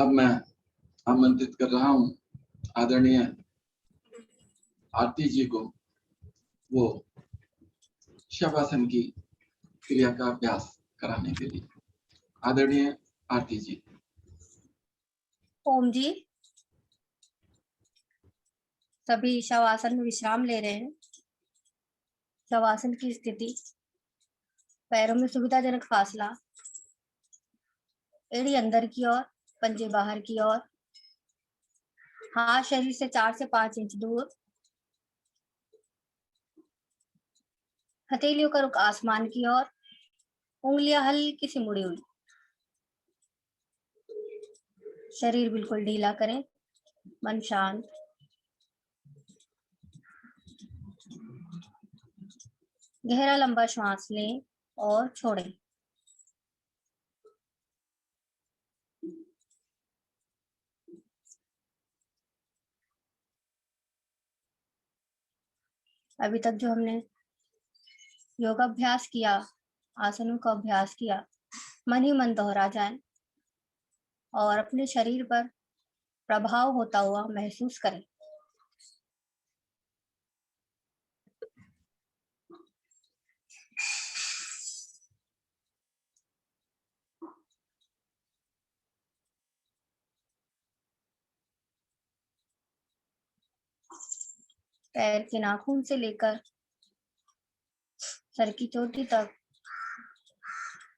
अब मैं आमंत्रित कर रहा हूं आदरणीय आरती जी को वो शवासन की क्रिया का अभ्यास कराने के लिए। आदरणीय आरती जी। ओम जी। सभी शवासन में विश्राम ले रहे हैं। शवासन की स्थिति, पैरों में सुविधाजनक फासला, एड़ी अंदर की ओर, पंजे बाहर की ओर, हाथ शरीर से 4 से 5 इंच दूर, हथेलियों का रुख आसमान की ओर, उंगलियां हल्की सी मुड़ी हुई। शरीर बिल्कुल ढीला करें, मन शांत। गहरा लंबा श्वास लें और छोड़ें। अभी तक जो हमने योगाभ्यास किया, आसनों का अभ्यास किया, मन ही मन दोहरा जाए और अपने शरीर पर प्रभाव होता हुआ महसूस करें। पैर के नाखून से लेकर सर की चोटी तक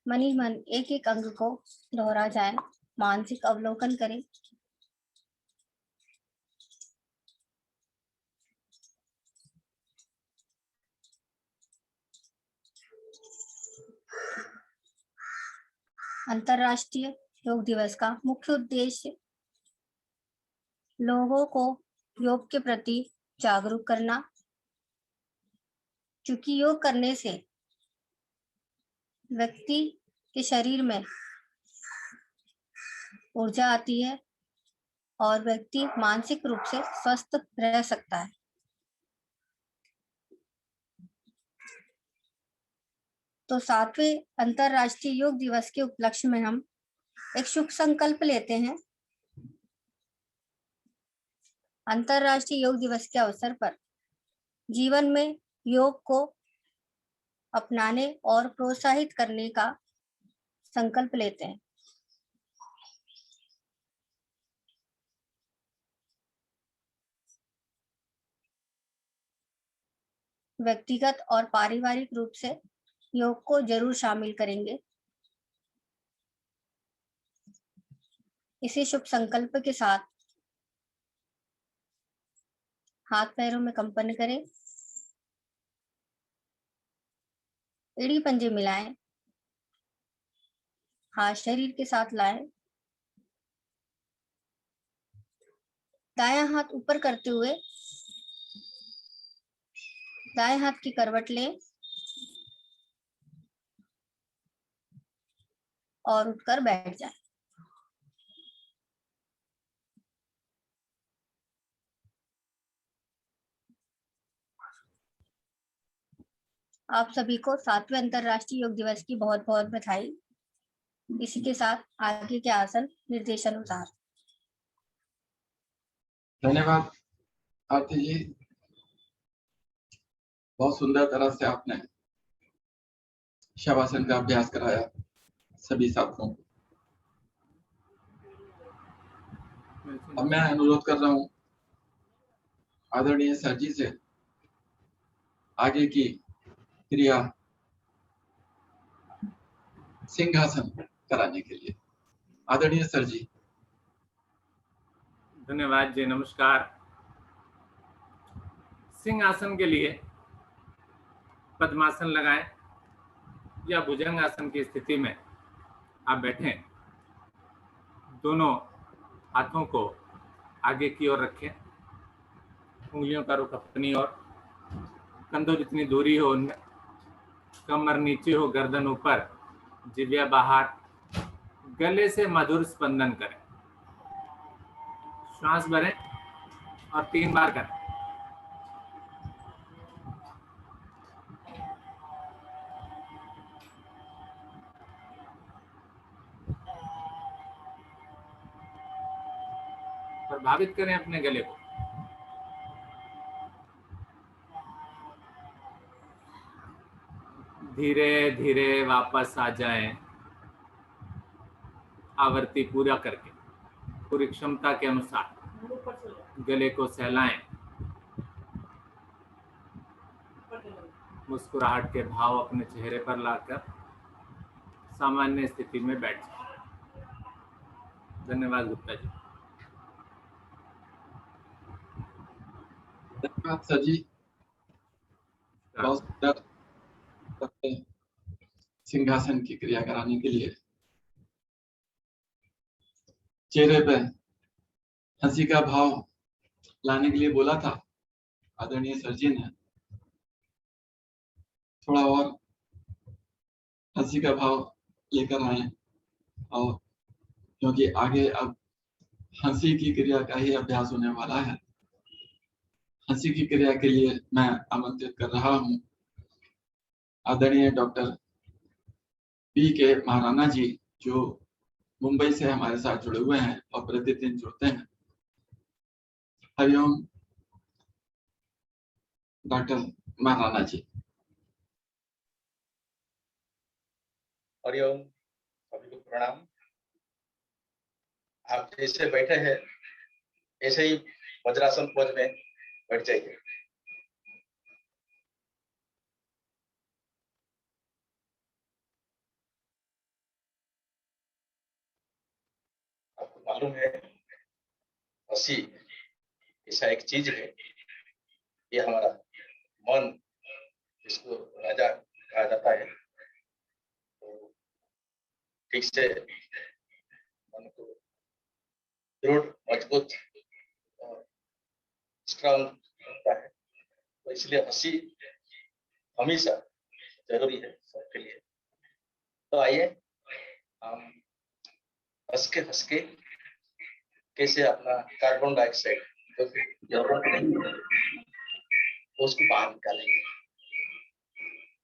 मन ही मन एक एक अंग को दोहरा जाए, मानसिक अवलोकन करें। अंतर्राष्ट्रीय योग दिवस का मुख्य उद्देश्य लोगों को योग के प्रति जागरूक करना, क्योंकि योग करने से व्यक्ति के शरीर में ऊर्जा आती है और व्यक्ति मानसिक रूप से स्वस्थ रह सकता है। तो 7वें अंतर्राष्ट्रीय योग दिवस के उपलक्ष्य में हम एक शुभ संकल्प लेते हैं। अंतर्राष्ट्रीय योग दिवस के अवसर पर जीवन में योग को अपनाने और प्रोत्साहित करने का संकल्प लेते हैं। व्यक्तिगत और पारिवारिक रूप से योग को जरूर शामिल करेंगे। इसी शुभ संकल्प के साथ हाथ पैरों में कंपन करें, एड़ी पंजे मिलाएं, हाथ शरीर के साथ लाएं, दायां हाथ ऊपर करते हुए दाएं हाथ की करवट लें और उठकर बैठ जाएं। आप सभी को 7वें अंतर्राष्ट्रीय योग दिवस की बहुत बहुत बधाई। इसी के साथ आगे के आसन निर्देशानुसार। धन्यवाद आरती जी, बहुत सुंदर तरह से आपने शवासन का अभ्यास कराया सभी साथियों को। अब मैं अनुरोध कर रहा हूं आदरणीय सर जी से आगे की क्रिया सिंहासन कराने के लिए। आदरणीय सर जी। धन्यवाद जी, नमस्कार। सिंहासन के लिए पद्मासन लगाएं या भुजंगासन की स्थिति में आप बैठें। दोनों हाथों को आगे की ओर रखें, उंगलियों का रुख अपनी ओर, कंधों जितनी दूरी हो उनमें, कमर नीचे हो, गर्दन ऊपर, जिभ्या बाहर, गले से मधुर स्पंदन करें। श्वास भरें और 3 बार करें। प्रभावित करें अपने गले को। धीरे धीरे वापस आ जाएं, आवृत्ति पूरा करके पूरी क्षमता के अनुसार गले को सहलाएं, मुस्कुराहट के भाव अपने चेहरे पर लाकर सामान्य स्थिति में बैठ जाएं। धन्यवाद गुप्ता जी। धन्यवाद सर जी, बहुत सुंदर सिंहासन की क्रिया कराने के लिए। चेहरे पे हंसी का भाव लाने के लिए बोला था आदरणीय सर जी ने। थोड़ा और हंसी का भाव लेकर आए, और क्योंकि आगे अब हंसी की क्रिया का ही अभ्यास होने वाला है। हंसी की क्रिया के लिए मैं आमंत्रित कर रहा हूं आदरणीय डॉक्टर पी के महाराणा जी, जो मुंबई से हमारे साथ जुड़े हुए हैं और प्रतिदिन जुड़ते हैं। हरिओम डॉक्टर महाराणा जी। हरिओम, सभी को प्रणाम। आप जैसे बैठे हैं ऐसे ही वज्रासन पोज में बैठ जाइए। आपको मालूम है हंसी ऐसा एक चीज है, ये हमारा मन, जिसको राजा कहा जाता है, तो ठीक से मन को दृढ़, मजबूत और स्ट्रांग करता है। तो इसलिए हंसी हमेशा जरूरी है सबके लिए। तो आइए हम हंस के कैसे अपना कार्बन डाइऑक्साइड जो कि जरूरत नहीं उसको बाहर निकालेंगे।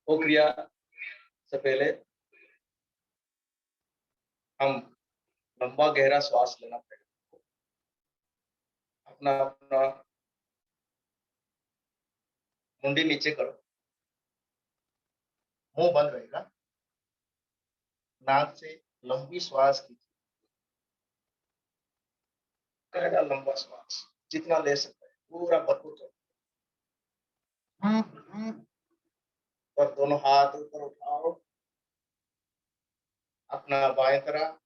वो क्रिया से पहले हम लंबा गहरा श्वास लेना पड़ेगा। अपना मुंडी नीचे करो, मुंह बंद रहेगा, नाक से लंबी श्वास कीजिए, गहरा लंबा श्वास जितना ले सकते हैं पूरा भरपूर करो। और दोनों हाथ ऊपर उठाओ, अपना बाएं तरफ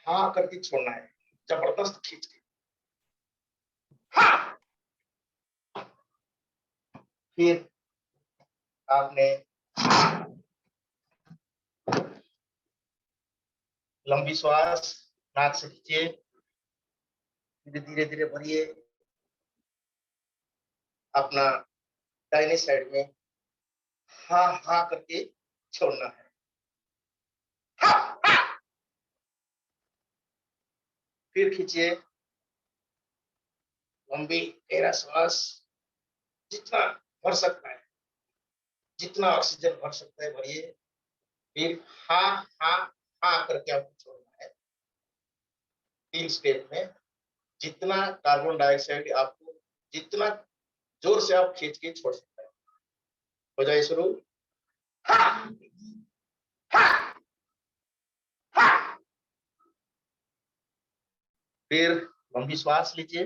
हाँ करके छोड़ना है, जबरदस्त खींच के। हाँ। फिर आपने लंबी श्वास नाक से खींचिए, धीरे धीरे भरिए। अपना दाहिने साइड में हाँ हाँ करके छोड़ना है। हाँ, हाँ। फिर खींचिए लंबी गहरा श्वास, जितना भर सकता है, जितना ऑक्सीजन भर सकता है भरिए। फिर हाँ हाँ हाँ करके आपको छोड़ना है। 3 स्टेप में जितना कार्बन डाइऑक्साइड आपको, जितना जोर से आप खींच के छोड़ सकते हैं। हो जाए शुरू। हाँ, हाँ, हाँ। फिर लंबी श्वास लीजिए,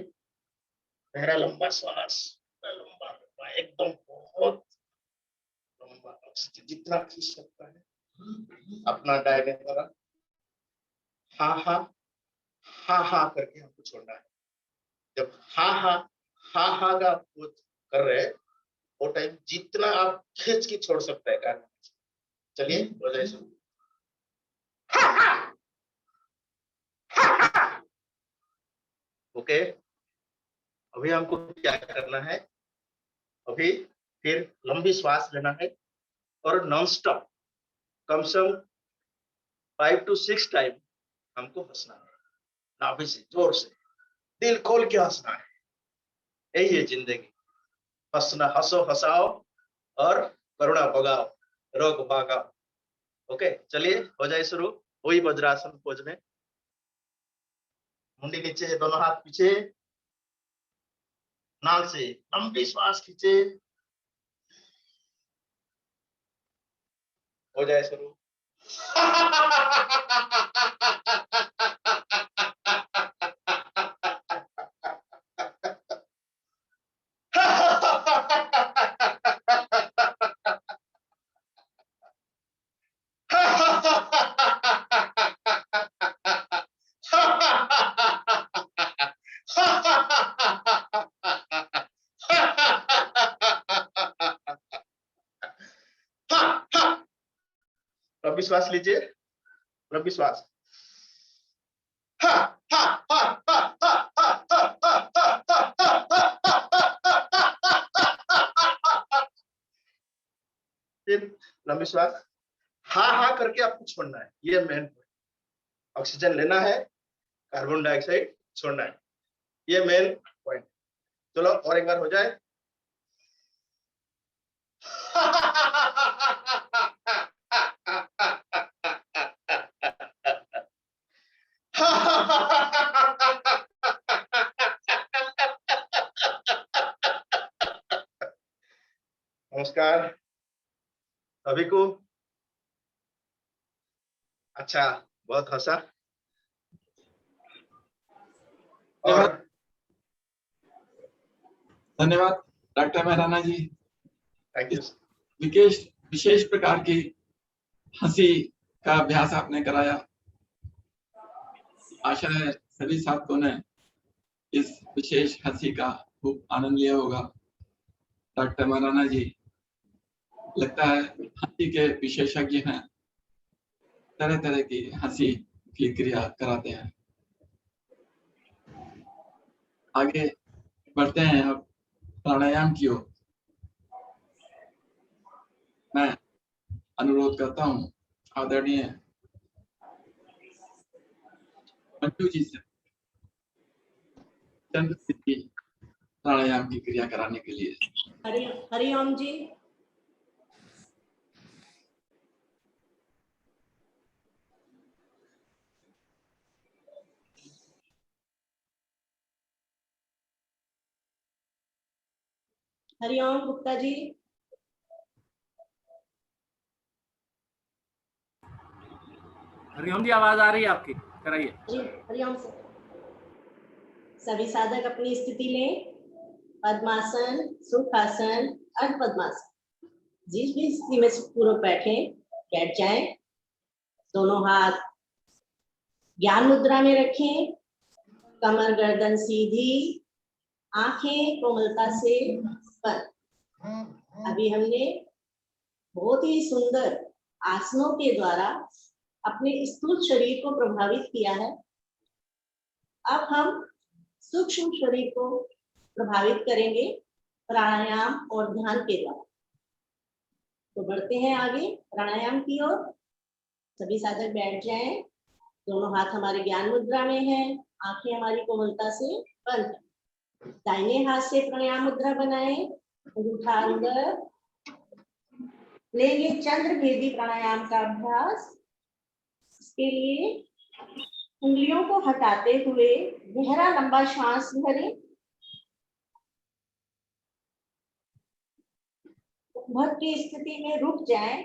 गहरा लंबा श्वास, लंबा लंबा एकदम बहुत लंबा ऑक्सीजन जितना खींच सकता है। अपना दाहिने तरफ हाँ हाँ हाँ हाँ करके हमको छोड़ना है। जब हाँ हाँ हाँ हाँ का आप कर रहे हैं, वो टाइम जितना आप खींच के छोड़ सकते हैं कार्बन। चलिए हो जाए शुरू। ओके, अभी हमको क्या करना है, अभी फिर लंबी श्वास लेना है और नॉन स्टॉप कम से कम 5 to 6 टाइम हमको हंसना है, नाभि से जोर से दिल खोल के हंसना है। यही है जिंदगी, हंसना, हंसो हंसाओ और करुणा भगाओ, रोग भागाओ। ओके, चलिए हो जाए शुरू। वही वज्रासन पोज में मुंडी नीचे, दोनों हाथ पीछे, नाक से लंबी श्वास खींचे, हो जाए शुरू। लंबी श्वास लीजिए, लंबी श्वास। फिर लंबी श्वास, हा हा करके आपको छोड़ना है, ये मेन पॉइंट। ऑक्सीजन लेना है, कार्बन डाइऑक्साइड छोड़ना है, ये मेन पॉइंट। चलो और एक बार हो जाए। नमस्कार सभी को। अच्छा, बहुत हंसा। और धन्यवाद doctor Maharana ji. Thank you. विशेष प्रकार की हंसी का अभ्यास आपने कराया। आशा है सभी छात्रों ने इस विशेष हंसी का खूब आनंद लिया होगा। डॉक्टर महाराणा जी लगता है हंसी के विशेषज्ञ हैं, तरह तरह की हंसी की क्रिया कराते हैं। आगे बढ़ते हैं अब प्राणायाम की ओर। मैं अनुरोध करता हूँ आदरणीय मंजू जी से चंद्र स्थिति प्राणायाम की क्रिया कराने के लिए। हरिओम जी। हरिओम गुप्ता जी। हरिओम जी, आवाज आ रही है आपकी, कराइए। हरिओम सर। सभी साधक अपनी स्थिति लें, पद्मासन, सुखासन, अर्ध पद्मासन, जिस भी स्थिति में पूर्व बैठ जाएं। दोनों हाथ ज्ञान मुद्रा में रखें, कमर गर्दन सीधी, आंखें कोमलता से बंद। अभी हमने बहुत ही सुंदर आसनों के द्वारा अपने स्थूल शरीर को प्रभावित किया है। अब हम सूक्ष्म शरीर को प्रभावित करेंगे प्राणायाम और ध्यान के द्वारा। तो बढ़ते हैं आगे प्राणायाम की ओर। सभी साधक बैठ जाएं, दोनों हाथ हमारे ज्ञान मुद्रा में हैं, आंखें हमारी कोमलता से बंद हैं। दाहिने हाथ से प्राणायाम मुद्रा बनाएं, अंगूठा अंदर लेंगे। चंद्र भेदी प्राणायाम का अभ्यास। इसके लिए उंगलियों को हटाते हुए गहरा लंबा श्वास भरें। भर की स्थिति में रुक जाएं।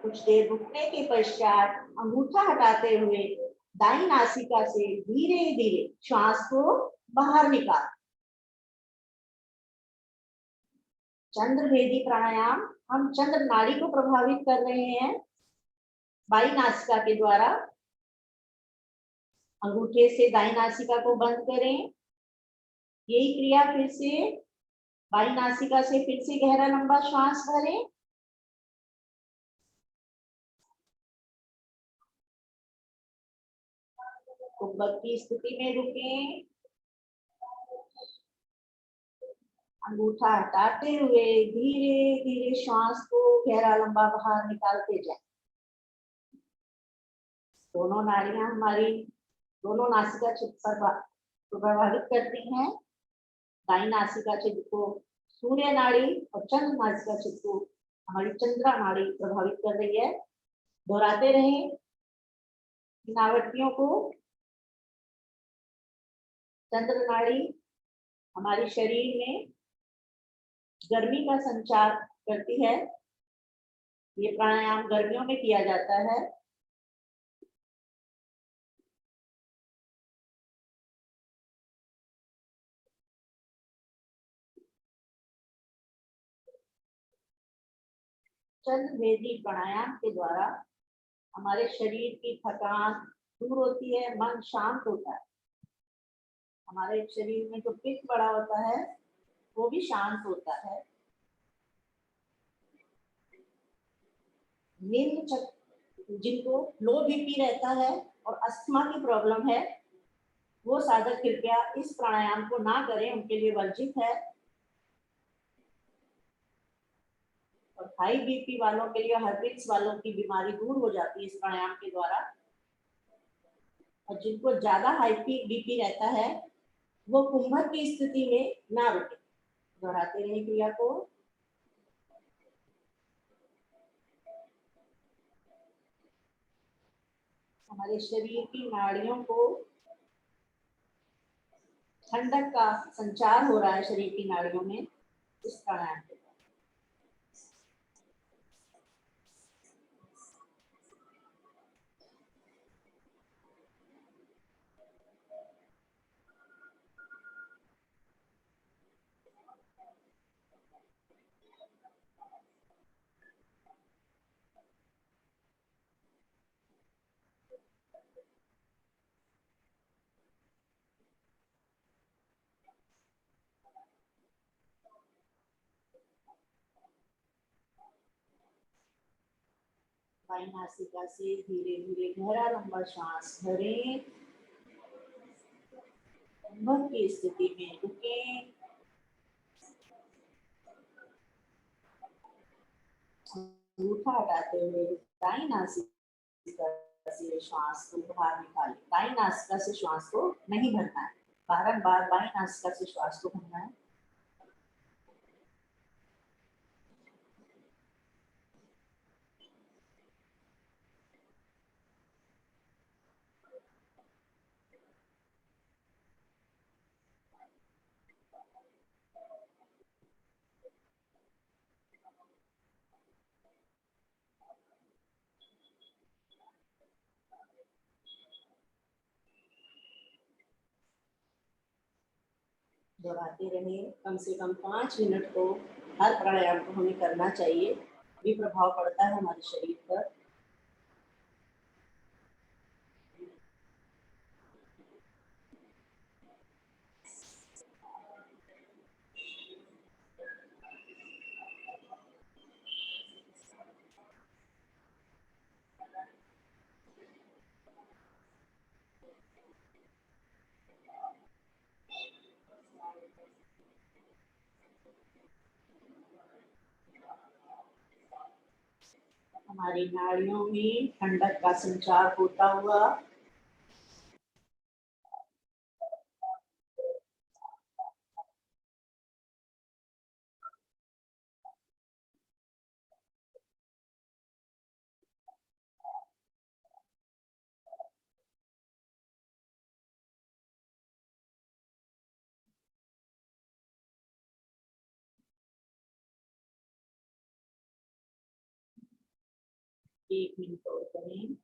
कुछ देर रुकने के पश्चात अंगूठा हटाते हुए दाईं नासिका से धीरे धीरे श्वास को बाहर निकाल। चंद्र भेदी प्राणायाम, हम चंद्र नाड़ी को प्रभावित कर रहे हैं बाईं नासिका के द्वारा। अंगूठे से दाईं नासिका को बंद करें। यही क्रिया फिर से बाईं नासिका से फिर से गहरा लंबा श्वास भरें। कुंभक की स्थिति में रुकें। अंगूठा हटाते हुए धीरे धीरे श्वास को गहरा लंबा बाहर निकालते जाएं। दोनों नाड़ियां हमारी दोनों नासिका छिद्र पर प्रभावित करती हैं। दाईं नासिका छिद्र को सूर्य नाड़ी और चंद्र नासिका छिद्र को हमारी चंद्रा नाड़ी प्रभावित कर रही है। दोहराते रहें इन आवृत्तियों को। चंद्र नाड़ी हमारे शरीर में गर्मी का संचार करती है। ये प्राणायाम गर्मियों में किया जाता है। चंद्र भेदी प्राणायाम के द्वारा हमारे शरीर की थकान दूर होती है, मन शांत होता है। हमारे शरीर में जो पित्त पड़ा होता है वो भी शांत होता है। निम्न जिनको लो बीपी रहता है और अस्थमा की प्रॉब्लम है वो साधक कृपया इस प्राणायाम को ना करें, उनके लिए वर्जित है। और हाई बीपी वालों के लिए, हार्पिक्स वालों की बीमारी दूर हो जाती है इस प्राणायाम के द्वारा। और जिनको ज्यादा हाई बीपी रहता है वो कुंभक की स्थिति में ना रुके। दोहराते रहे क्रिया को। हमारे शरीर की नाड़ियों को ठंडक का संचार हो रहा है शरीर की नाड़ियों में इस प्राणायाम के। बाईं नासिका से धीरे धीरे गहरा लंबा श्वास भरें। कुंभक की स्थिति में रुकें। अंगूठा हटाते हुए दाईं नासिका से श्वास को बाहर निकालें। दाईं नासिका से श्वास को नहीं भरना है, बारंबार बाईं नासिका से श्वास को भरना है। दोहराते रहे। कम से कम 5 मिनट को हर प्राणायाम को हमें करना चाहिए, भी प्रभाव पड़ता है हमारे शरीर पर। हमारी नाड़ियों में ठंडक का संचार होता हुआ एक मिनट और करें।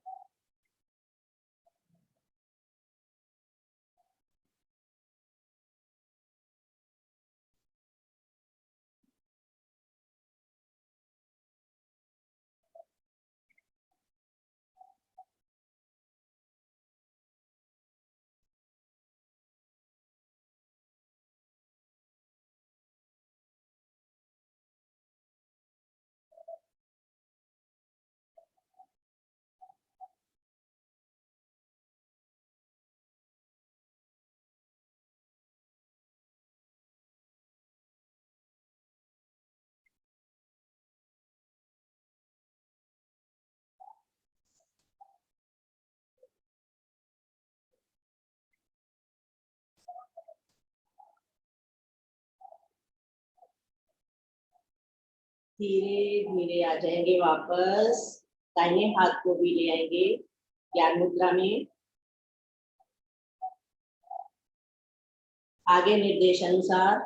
धीरे धीरे आ जाएंगे वापस, दाहिने हाथ को भी ले आएंगे ज्ञान मुद्रा में। आगे निर्देश अनुसार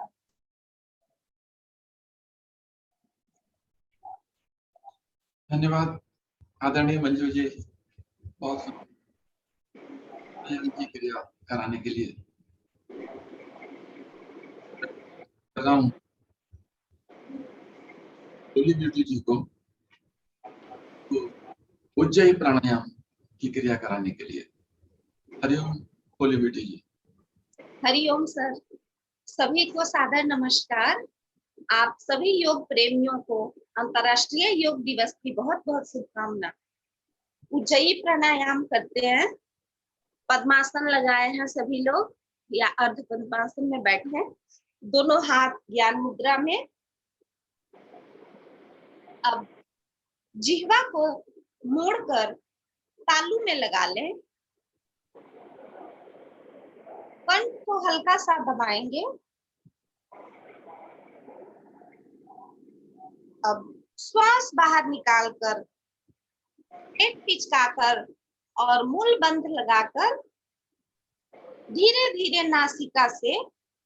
धन्यवाद आदरणीय मंजू जी, बहुत की क्रिया कराने के लिए। कर रहा हूँ ब्यूटी जी को तो उज्जयी प्राणायाम की क्रिया कराने के लिए। हरिओम ब्यूटी जी। हरिओम सर, सभी को सादर नमस्कार। आप सभी योग प्रेमियों को अंतर्राष्ट्रीय योग दिवस की बहुत बहुत शुभकामना। उज्जयी प्राणायाम करते हैं, पद्मासन लगाए हैं सभी लोग या अर्ध पद्मासन में बैठे हैं, दोनों हाथ ज्ञान मुद्रा में। अब जिह्वा को मोड़कर तालू में लगा लें, कंठ को हल्का सा दबाएंगे। अब श्वास बाहर निकालकर पेट पिचकाकर और मूल बंद लगाकर धीरे धीरे नासिका से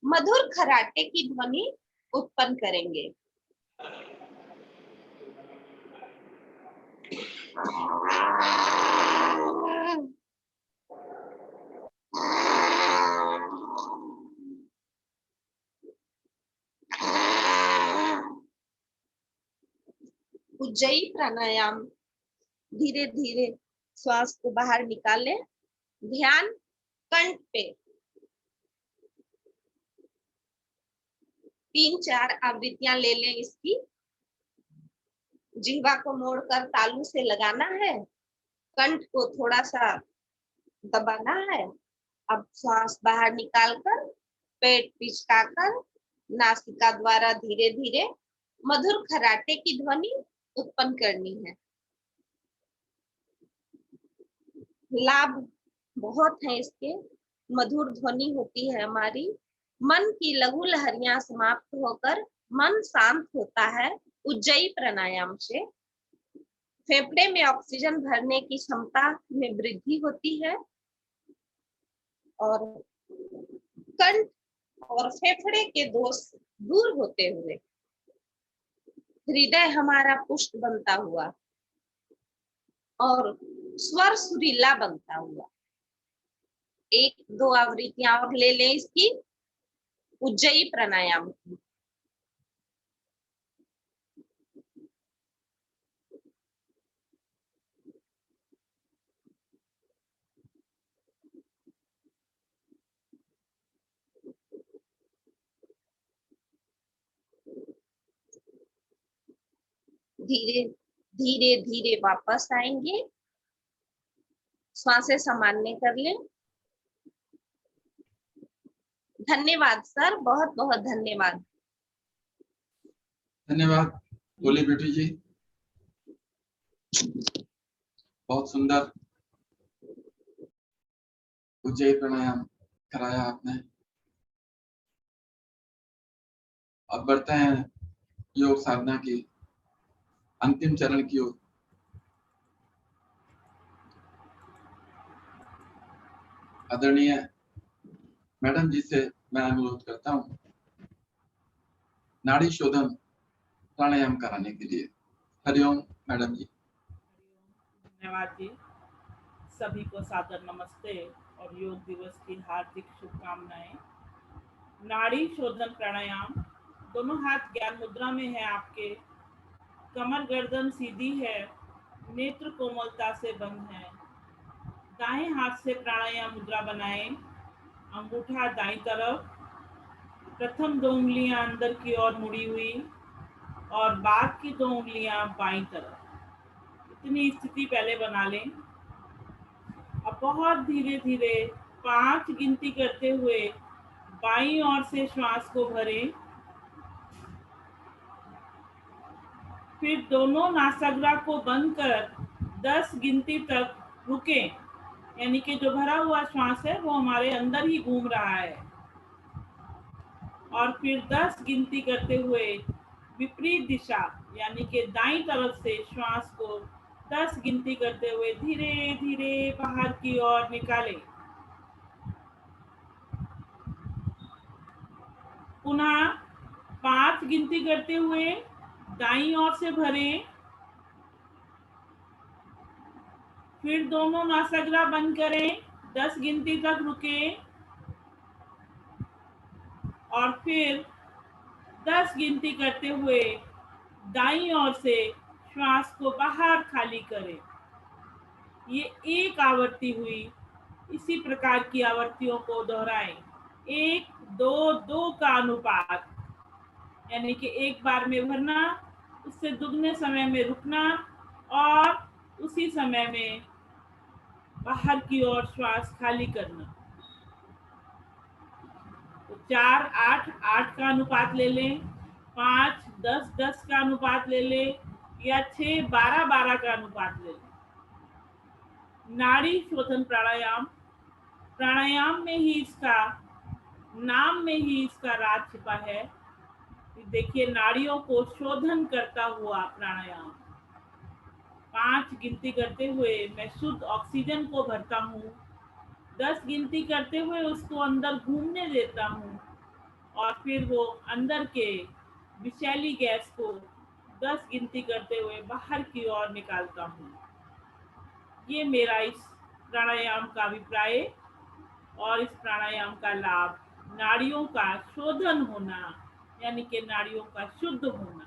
मधुर खराटे की ध्वनि उत्पन्न करेंगे। उज्जयी प्राणायाम, धीरे धीरे श्वास को बाहर निकालें, ध्यान कंठ पे। 3-4 आवृत्तियां ले लें इसकी। जिह्वा को मोड़कर तालू से लगाना है, कंठ को थोड़ा सा दबाना है। अब श्वास बाहर निकालकर पेट पिचकाकर नासिका द्वारा धीरे धीरे मधुर खराटे की ध्वनि उत्पन्न करनी है। लाभ बहुत है इसके, मधुर ध्वनि होती है हमारी, मन की लघु लहरियां समाप्त होकर मन शांत होता है उज्जयी प्राणायाम से। फेफड़े में ऑक्सीजन भरने की क्षमता में वृद्धि होती है और कंठ और फेफड़े के दोष दूर होते हुए हृदय हमारा पुष्ट बनता हुआ और स्वर सुरीला बनता हुआ। 1-2 आवृत्तियां और ले लें इसकी उज्जयी प्राणायाम की। धीरे धीरे धीरे वापस आएंगे, श्वासें सामान्य कर लें। धन्यवाद सर, बहुत बहुत धन्यवाद। धन्यवाद बोले बेटी जी, बहुत सुंदर उज्जयी प्राणायाम कराया आपने। अब बढ़ते हैं योग साधना की अंतिम चरण की ओर। आदरणीय मैडम जी से मैं अनुरोध करता हूँ नाड़ी शोधन प्राणायाम कराने के लिए। हरिओम मैडम जी। धन्यवाद जी, सभी को सादर नमस्ते और योग दिवस की हार्दिक शुभकामनाएं। नाड़ी शोधन प्राणायाम, दोनों हाथ ज्ञान मुद्रा में है आपके, कमर गर्दन सीधी है, नेत्र कोमलता से बंद है। दाएं हाथ से प्राणायाम मुद्रा बनाएं, अंगूठा दाईं तरफ, प्रथम 2 उंगलियां अंदर की ओर मुड़ी हुई और बाद की 2 उंगलियां बाईं तरफ। इतनी स्थिति पहले बना लें। अब बहुत धीरे धीरे 5 गिनती करते हुए बाईं ओर से श्वास को भरें, फिर दोनों नासाग्रा को बंद कर 10 गिनती तक रुकें, यानी कि जो भरा हुआ श्वास है वो हमारे अंदर ही घूम रहा है। और फिर 10 गिनती करते हुए विपरीत दिशा यानी कि दाईं तरफ से श्वास को 10 गिनती करते हुए धीरे धीरे बाहर की ओर निकालें। पुनः 5 गिनती करते हुए दाईं ओर से भरें। फिर दोनों नासाग्रा बंद करें, 10 गिनती तक रुकें और फिर 10 गिनती करते हुए दाईं ओर से श्वास को बाहर खाली करें। ये एक आवृत्ति हुई। इसी प्रकार की आवृत्तियों को दोहराएं। 1, 2, 2 का अनुपात यानी कि एक बार में भरना, उससे दुगने समय में रुकना और उसी समय में बाहर की ओर श्वास खाली करना। तो 4, 8, 8 का अनुपात ले लें, 5, 10, 10 का अनुपात ले लें या 6, 12, 12 का अनुपात ले लें। नाड़ी शोधन प्राणायाम, प्राणायाम में ही इसका नाम में ही इसका राज छिपा है। देखिए, नाड़ियों को शोधन करता हुआ प्राणायाम। 5 गिनती करते हुए मैं शुद्ध ऑक्सीजन को भरता हूँ, 10 गिनती करते हुए उसको अंदर घूमने देता हूँ और फिर वो अंदर के विषैली गैस को 10 गिनती करते हुए बाहर की ओर निकालता हूँ। ये मेरा इस प्राणायाम का अभिप्राय और इस प्राणायाम का लाभ नाड़ियों का शोधन होना यानी कि नाड़ियों का शुद्ध होना।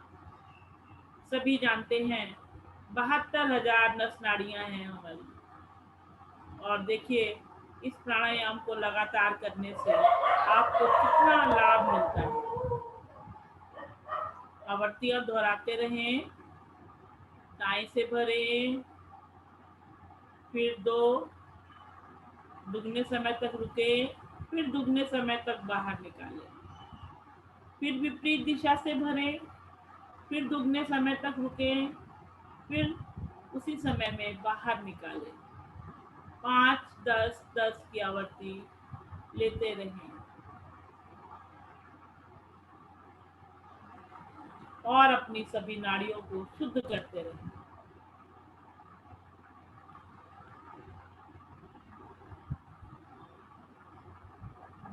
सभी जानते हैं 72,000 नस नाड़ियां हैं हमारी। और देखिए, इस प्राणायाम को लगातार करने से आपको कितना लाभ मिलता है। आवृत्तियां दोहराते रहें। दाएं से भरें, फिर 2, दुगने समय तक रुकें, फिर दुगने समय तक बाहर निकालें। फिर विपरीत दिशा से भरें, फिर दुगने समय तक रुकें, फिर उसी समय में बाहर निकालें। 5, 10, 10 की आवृत्ति लेते रहें और अपनी सभी नाड़ियों को शुद्ध करते रहें।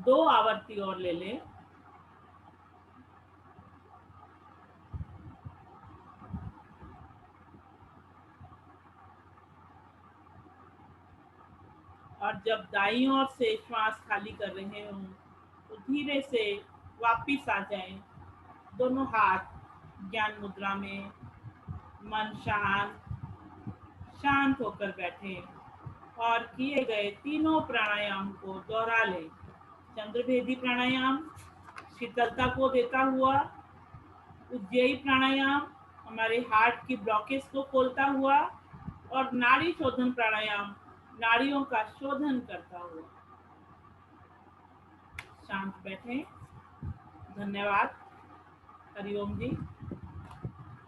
दो आवृत्ति और ले लें। और जब दाईं ओर से श्वास खाली कर रहे हों तो धीरे से वापिस आ जाएं। दोनों हाथ ज्ञान मुद्रा में, मन शांत होकर बैठें और किए गए तीनों प्राणायाम को दोहरा लें। चंद्रभेदी प्राणायाम शीतलता को देता हुआ, उज्जयी प्राणायाम हमारे हार्ट की ब्लॉकेज को खोलता हुआ और नाड़ी शोधन प्राणायाम नाड़ियों का शोधन करता हुआ। शांत बैठें। धन्यवाद। हरिओम जी।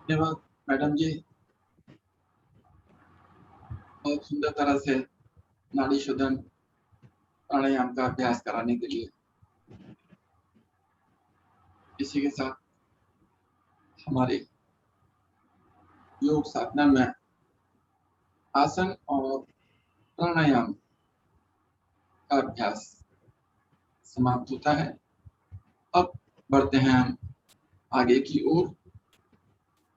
धन्यवाद मैडम जी, बहुत सुंदर तरह से नाड़ी शोधन प्राणायाम का अभ्यास कराने के लिए। इसी के साथ हमारे योग साधना में आसन और प्राणायाम का अभ्यास समाप्त होता है। अब बढ़ते हैं हम आगे की ओर।